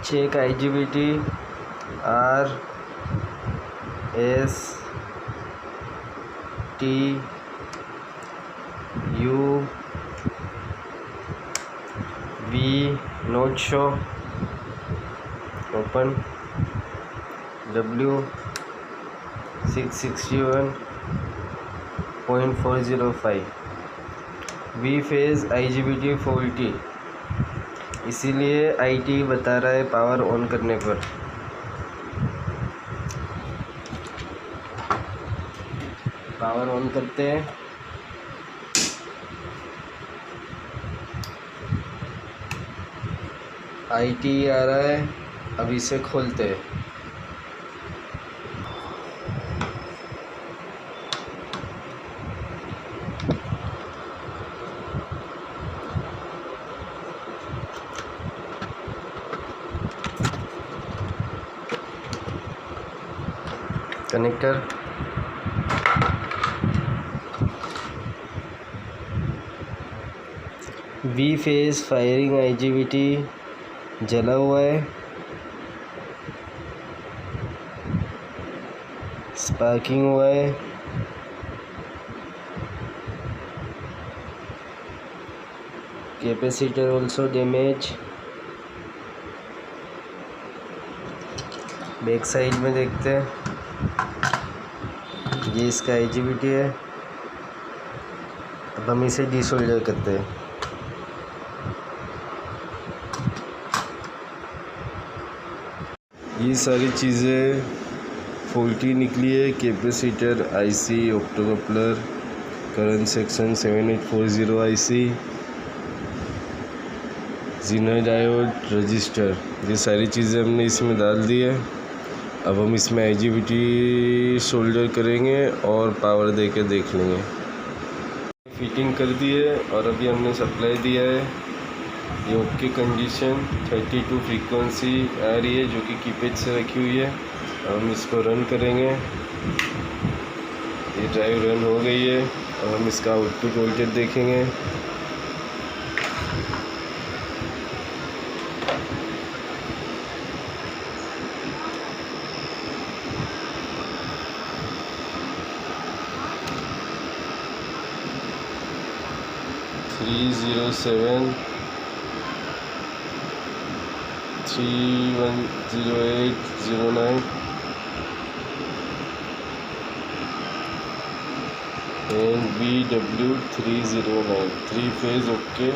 check IGBT R S T U V not show open W 661.405 V phase IGBT faulty, इसीलिए IT बता रहा है power on करने पर। पावर ऑन करते हैं। IT आ रहा है, अब इसे खोलते हैं। Connector V phase firing IGBT जला हुआ है, स्पार्किंग हुआ है। Capacitor also damage. Back side में देखते हैं, ये इसका IGBT है। अब हम इसे डिसोल्डर करते हैं। ये सारी चीज़ें फॉल्टी निकली है। Capacitor, IC, optocoupler, current section 7840 IC, Zener diode, register, ये सारी चीज़ें हमने इसमें डाल दी है। अब हम इसमें IGBT सोल्डर करेंगे और पावर दे के देख लेंगे। फिटिंग कर दी है और अभी हमने सप्लाई दिया है। ये ओके कंडीशन 32 फ्रीक्वेंसी आ रही है जो कि कीपैड से रखी हुई है। हम इसको रन करेंगे। ये ड्राइव रन हो गई है। अब हम इसका आउटपुट वोल्टेज देखेंगे। Three 310809 and BW 309 3 phase okay.